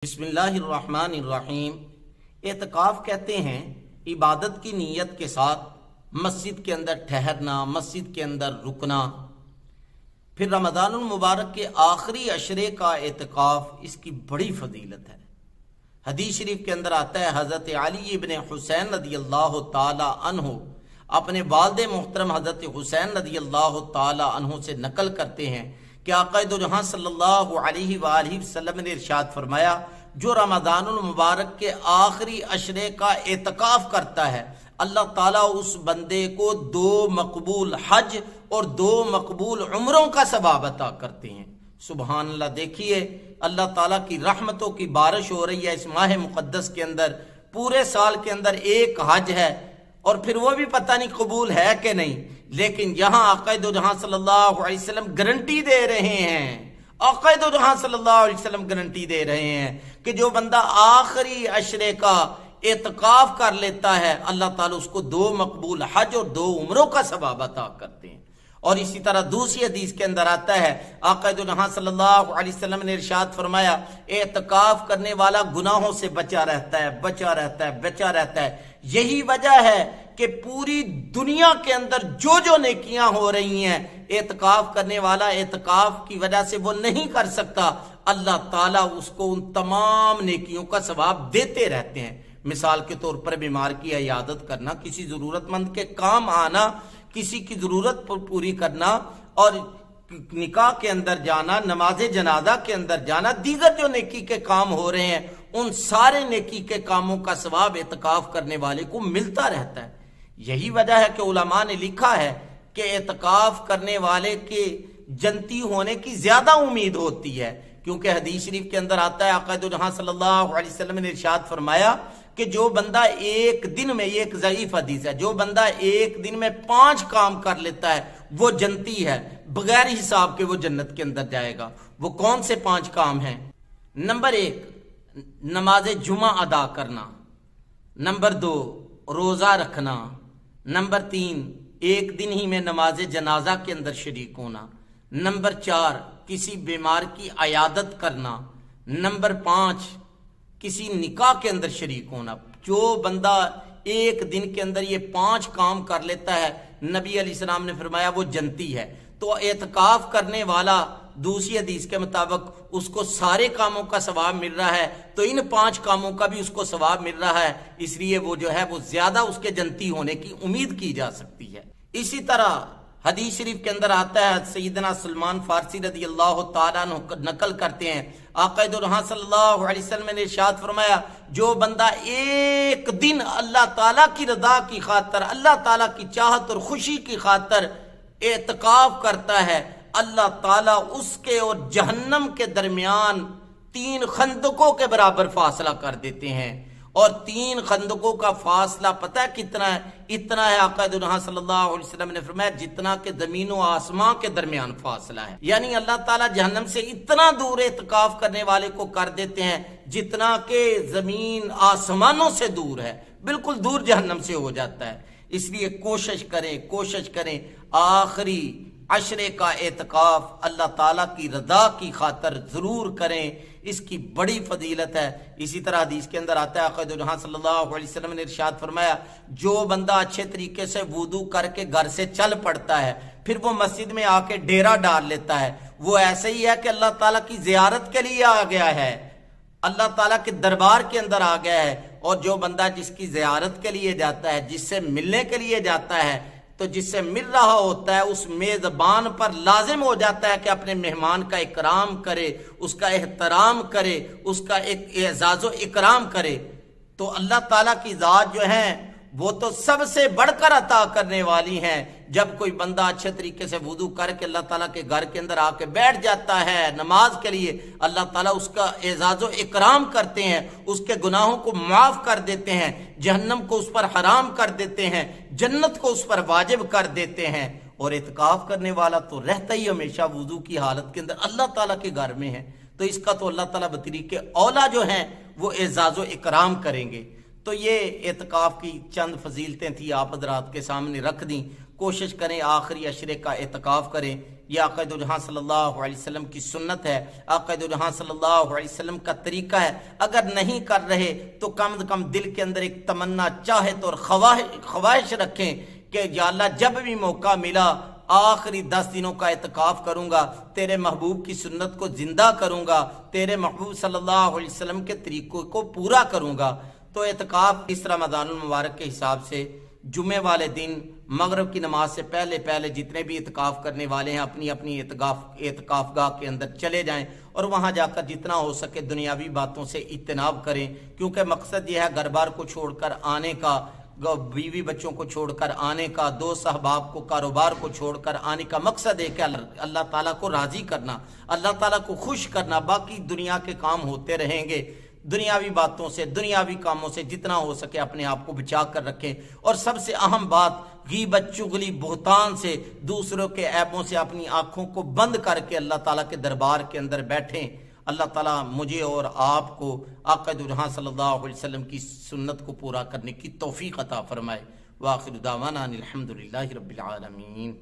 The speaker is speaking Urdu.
بسم اللہ الرحمن الرحیم۔ اعتکاف کہتے ہیں عبادت کی نیت کے ساتھ مسجد کے اندر ٹھہرنا، مسجد کے اندر رکنا۔ پھر رمضان المبارک کے آخری عشرے کا اعتکاف، اس کی بڑی فضیلت ہے۔ حدیث شریف کے اندر آتا ہے حضرت علی ابن حسین رضی اللہ تعالی عنہ اپنے والد محترم حضرت حسین رضی اللہ تعالی عنہ سے نقل کرتے ہیں کہ آقا دو جہاں صلی اللہ علیہ وآلہ وسلم نے ارشاد فرمایا، جو رمضان المبارک کے آخری عشرے کا اعتکاف کرتا ہے، اللہ تعالیٰ اس بندے کو 2 مقبول حج اور 2 مقبول عمروں کا ثواب عطا کرتے ہیں۔ سبحان اللہ! دیکھیے اللہ تعالیٰ کی رحمتوں کی بارش ہو رہی ہے اس ماہ مقدس کے اندر۔ پورے سال کے اندر ایک حج ہے اور پھر وہ بھی پتہ نہیں قبول ہے کہ نہیں، لیکن یہاں آقا دو جہاں صلی اللہ علیہ وسلم گارنٹی دے رہے ہیں، آقا دو جہاں صلی اللہ علیہ وسلم گارنٹی دے رہے ہیں کہ جو بندہ آخری عشرے کا اعتکاف کر لیتا ہے، اللہ تعالیٰ اس کو 2 مقبول حج اور 2 عمروں کا ثواب عطا کرتے ہیں۔ اور اسی طرح دوسری حدیث کے اندر آتا ہے آقا دو جہاں صلی اللہ علیہ وسلم نے ارشاد فرمایا، اعتکاف کرنے والا گناہوں سے بچا رہتا ہے، بچا رہتا ہے، بچا رہتا ہے۔ یہی وجہ ہے کہ پوری دنیا کے اندر جو نیکیاں ہو رہی ہیں، اعتکاف کرنے والا اعتکاف کی وجہ سے وہ نہیں کر سکتا، اللہ تعالیٰ اس کو ان تمام نیکیوں کا ثواب دیتے رہتے ہیں۔ مثال کے طور پر بیمار کی عیادت کرنا، کسی ضرورت مند کے کام آنا، کسی کی ضرورت پوری کرنا، اور نکاح کے اندر جانا، نماز جنازہ کے اندر جانا، دیگر جو نیکی کے کام ہو رہے ہیں، ان سارے نیکی کے کاموں کا ثواب اعتکاف کرنے والے کو ملتا رہتا ہے۔ یہی وجہ ہے کہ علماء نے لکھا ہے کہ اعتکاف کرنے والے کے جنتی ہونے کی زیادہ امید ہوتی ہے، کیونکہ حدیث شریف کے اندر آتا ہے آقا دو جہاں صلی اللہ علیہ وسلم نے ارشاد فرمایا کہ جو بندہ ایک دن میں، یہ ایک ضعیف حدیث ہے، جو بندہ ایک دن میں 5 کام کر لیتا ہے وہ جنتی ہے، بغیر حساب کے وہ جنت کے اندر جائے گا۔ وہ کون سے 5 کام ہیں؟ نمبر 1 نماز جمعہ ادا کرنا، نمبر 2 روزہ رکھنا، نمبر 3 ایک دن ہی میں نماز جنازہ کے اندر شریک ہونا، نمبر 4 کسی بیمار کی عیادت کرنا، نمبر 5 کسی نکاح کے اندر شریک ہونا۔ جو بندہ ایک دن کے اندر یہ 5 کام کر لیتا ہے، نبی علیہ السلام نے فرمایا وہ جنتی ہے۔ تو اعتکاف کرنے والا دوسری حدیث کے مطابق اس کو سارے کاموں کا ثواب مل رہا ہے، تو ان 5 کاموں کا بھی اس کو ثواب مل رہا ہے، اس لیے وہ جو ہے وہ زیادہ اس کے جنتی ہونے کی امید کی جا سکتی ہے۔ اسی طرح حدیث شریف کے اندر آتا ہے، سیدنا سلمان فارسی رضی اللہ تعالیٰ عنہ نقل کرتے ہیں، آقا دو جہاں صلی اللہ علیہ وسلم نے ارشاد فرمایا، جو بندہ ایک دن اللہ تعالیٰ کی رضا کی خاطر، اللہ تعالیٰ کی چاہت اور خوشی کی خاطر اعتکاف کرتا ہے، اللہ تعالیٰ اس کے اور جہنم کے درمیان 3 خندقوں کے برابر فاصلہ کر دیتے ہیں۔ اور 3 خندقوں کا فاصلہ پتہ ہے کتنا ہے؟ اتنا ہے، آقا دو جہاں صلی اللہ علیہ وسلم نے فرمایا جتنا کہ زمین و آسمان کے درمیان فاصلہ ہے۔ یعنی اللہ تعالیٰ جہنم سے اتنا دور اعتکاف کرنے والے کو کر دیتے ہیں جتنا کہ زمین آسمانوں سے دور ہے، بالکل دور جہنم سے ہو جاتا ہے۔ اس لیے کوشش کریں آخری عشرے کا اعتکاف اللہ تعالیٰ کی رضا کی خاطر ضرور کریں، اس کی بڑی فضیلت ہے۔ اسی طرح حدیث کے اندر آتا ہے آقا دو جہاں صلی اللہ علیہ وسلم نے ارشاد فرمایا، جو بندہ اچھے طریقے سے وضو کر کے گھر سے چل پڑتا ہے، پھر وہ مسجد میں آ کے ڈیرا ڈال لیتا ہے، وہ ایسے ہی ہے کہ اللہ تعالیٰ کی زیارت کے لیے آ گیا ہے، اللہ تعالیٰ کے دربار کے اندر آ گیا ہے۔ اور جو بندہ جس کی زیارت کے لیے جاتا ہے، جس سے ملنے کے لیے جاتا ہے، تو جس سے مل رہا ہوتا ہے، اس میزبان پر لازم ہو جاتا ہے کہ اپنے مہمان کا اکرام کرے، اس کا احترام کرے، اس کا ایک اعزاز و اکرام کرے۔ تو اللہ تعالیٰ کی ذات جو ہے وہ تو سب سے بڑھ کر عطا کرنے والی ہیں۔ جب کوئی بندہ اچھے طریقے سے وضو کر کے اللہ تعالیٰ کے گھر کے اندر آ کے بیٹھ جاتا ہے نماز کے لیے، اللہ تعالیٰ اس کا اعزاز و اکرام کرتے ہیں، اس کے گناہوں کو معاف کر دیتے ہیں، جہنم کو اس پر حرام کر دیتے ہیں، جنت کو اس پر واجب کر دیتے ہیں۔ اور اعتکاف کرنے والا تو رہتا ہی ہمیشہ وضو کی حالت کے اندر اللہ تعالیٰ کے گھر میں ہے، تو اس کا تو اللہ تعالیٰ بطریق اولا جو ہیں وہ اعزاز و اکرام کریں گے۔ تو یہ اعتکاف کی چند فضیلتیں تھی، آپ حضرات کے سامنے رکھ دیں۔ کوشش کریں آخری عشرے کا اعتکاف کریں. یہ آقا دو جہاں صلی اللہ علیہ وسلم کی سنت ہے، آقا دو جہاں صلی اللہ علیہ وسلم کا طریقہ ہے. اگر نہیں کر رہے تو کم از کم دل کے اندر ایک تمنا، چاہت اور خواہش رکھیں کہ یا اللہ جب بھی موقع ملا آخری 10 دنوں کا اعتکاف کروں گا، تیرے محبوب کی سنت کو زندہ کروں گا، تیرے محبوب صلی اللہ علیہ وسلم کے طریقوں کو پورا کروں گا. تو اعتکاف اس رمضان المبارک کے حساب سے جمعے والے دن مغرب کی نماز سے پہلے جتنے بھی اعتکاف کرنے والے ہیں اپنی اپنی اعتکاف گاہ کے اندر چلے جائیں اور وہاں جا کر جتنا ہو سکے دنیاوی باتوں سے اجتناب کریں، کیونکہ مقصد یہ ہے گھر بار کو چھوڑ کر آنے کا، بیوی بچوں کو چھوڑ کر آنے کا، دوست احباب کو، کاروبار کو چھوڑ کر آنے کا مقصد ہے کہ اللہ تعالیٰ کو راضی کرنا، اللہ تعالیٰ کو خوش کرنا. باقی دنیا کے کام ہوتے رہیں گے، دنیاوی باتوں سے، دنیاوی کاموں سے جتنا ہو سکے اپنے آپ کو بچا کر رکھیں. اور سب سے اہم بات غیبت، چغلی، بہتان سے، دوسروں کے عیبوں سے اپنی آنکھوں کو بند کر کے اللہ تعالیٰ کے دربار کے اندر بیٹھیں. اللہ تعالیٰ مجھے اور آپ کو آقا دو جہاں صلی اللہ علیہ وسلم کی سنت کو پورا کرنے کی توفیق عطا فرمائے. وآخر دعوانا الحمدللہ رب العالمین.